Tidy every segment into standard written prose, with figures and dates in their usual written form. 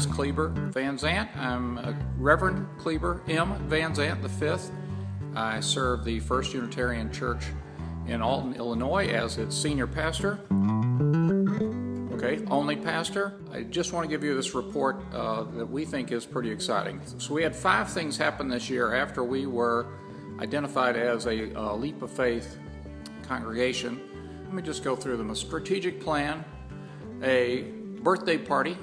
is Kleber Van Zant. I'm Reverend Kleber M. Van Zant V. I serve the First Unitarian Church in Alton, Illinois as its senior pastor. Only pastor. I just want to give you this report that we think is pretty exciting. So we had 5 things happen this year after we were identified as a leap of faith congregation. Let me just go through them. A strategic plan, a birthday party,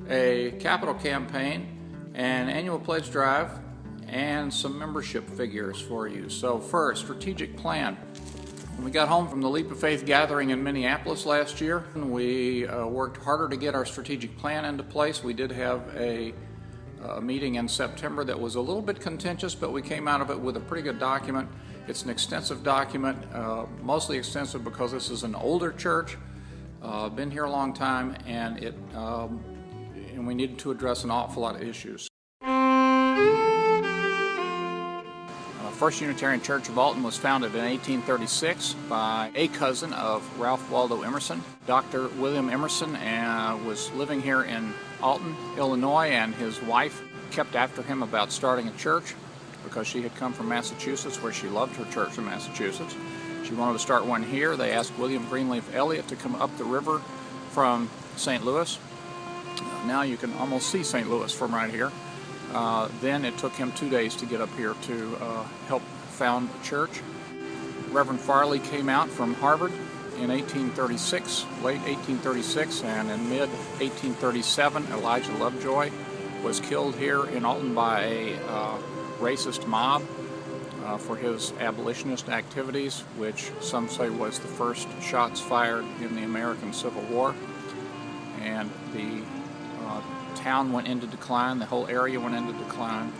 a capital campaign, an annual pledge drive, and some membership figures for you. So first, strategic plan. When we got home from the Leap of Faith gathering in Minneapolis last year, we worked harder to get our strategic plan into place. We did have a meeting in September that was a little bit contentious, but we came out of it with a pretty good document. It's an extensive document, mostly extensive because this is an older church, been here a long time, and we needed to address an awful lot of issues. First Unitarian Church of Alton was founded in 1836 by a cousin of Ralph Waldo Emerson. Dr. William Emerson was living here in Alton, Illinois, and his wife kept after him about starting a church because she had come from Massachusetts, where she loved her church in Massachusetts. She wanted to start one here. They asked William Greenleaf Eliot to come up the river from St. Louis. Now you can almost see St. Louis from right here. Then it took him 2 days to get up here to help found the church. Reverend Farley came out from Harvard in 1836, late 1836, and in mid-1837, Elijah Lovejoy was killed here in Alton by a racist mob for his abolitionist activities, which some say was the first shots fired in the American Civil War. And the town went into decline, the whole area went into decline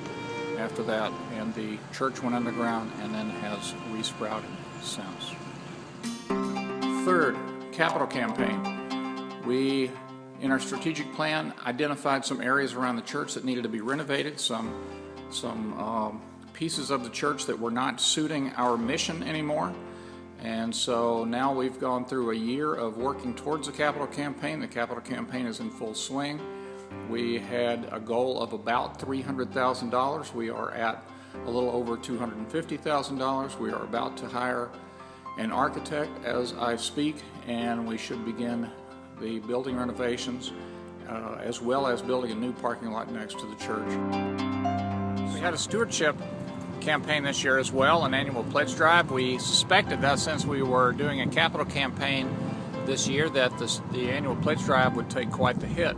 after that, and the church went underground and then has resprouted since. Third, capital campaign. We, in our strategic plan, identified some areas around the church that needed to be renovated, some pieces of the church that were not suiting our mission anymore. And so now we've gone through a year of working towards the capital campaign. The capital campaign is in full swing. We had a goal of about $300,000. We are at a little over $250,000. We are about to hire an architect as I speak, and we should begin the building renovations as well as building a new parking lot next to the church. We had a stewardship campaign this year as well, an annual pledge drive. We suspected that since we were doing a capital campaign this year that the annual pledge drive would take quite the hit.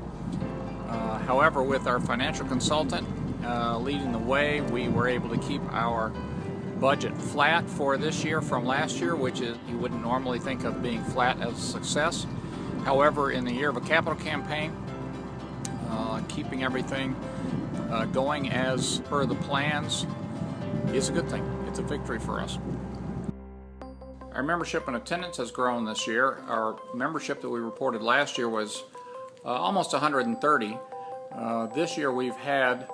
However, with our financial consultant leading the way, we were able to keep our budget flat for this year from last year, which is you wouldn't normally think of being flat as a success. However, in the year of a capital campaign, keeping everything going as per the plans is a good thing. It's a victory for us. Our membership and attendance has grown this year. Our membership that we reported last year was almost 130. This year we've had,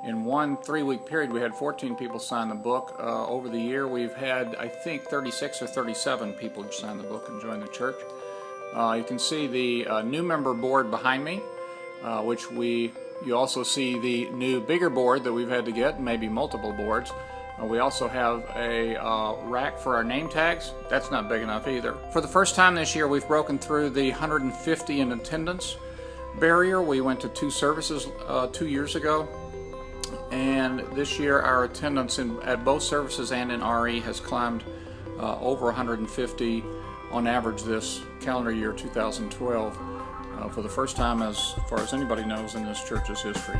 in one 3-week period, we had 14 people sign the book. Over the year we've had, I think, 36 or 37 people sign the book and join the church. You can see the new member board behind me, which you also see the new bigger board that we've had to get, maybe multiple boards. We also have a rack for our name tags. That's not big enough either. For the first time this year, we've broken through the 150 in attendance barrier. We went to 2 services 2 years ago, and this year our attendance at both services and in RE has climbed over 150 on average this calendar year 2012 for the first time, as far as anybody knows, in this church's history.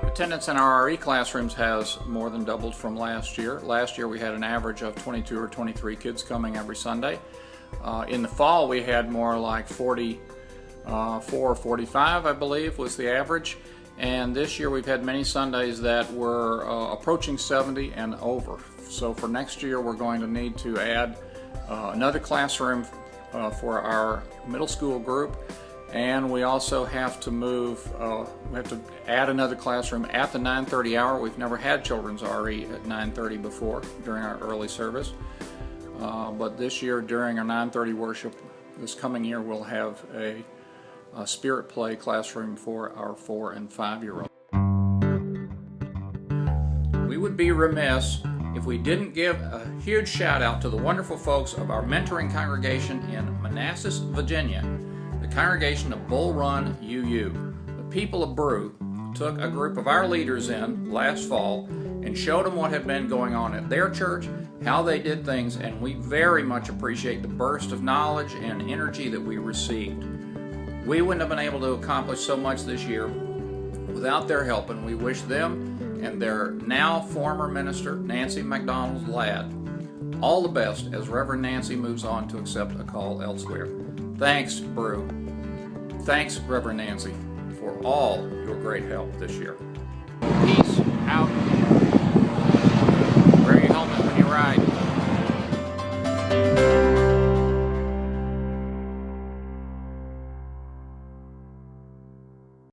Attendance in our RE classrooms has more than doubled from last year. Last year we had an average of 22 or 23 kids coming every Sunday. In the fall we had more like 44 or 45, I believe, was the average. And this year we've had many Sundays that were approaching 70 and over. So for next year we're going to need to add another classroom for our middle school group. And we also have to add another classroom at the 9:30 hour. We've never had children's RE at 9:30 before during our early service. But this year during our 9:30 worship, this coming year, we'll have a spirit play classroom for our 4- and 5-year-olds. We would be remiss if we didn't give a huge shout out to the wonderful folks of our mentoring congregation in Manassas, Virginia, the congregation of Bull Run UU. The people of Brew took a group of our leaders in last fall and showed them what had been going on at their church, how they did things, and we very much appreciate the burst of knowledge and energy that we received. We wouldn't have been able to accomplish so much this year without their help, and we wish them and their now former minister, Nancy McDonald's lad, all the best as Reverend Nancy moves on to accept a call elsewhere. Thanks, Brew. Thanks, Reverend Nancy, for all your great help this year. Peace out.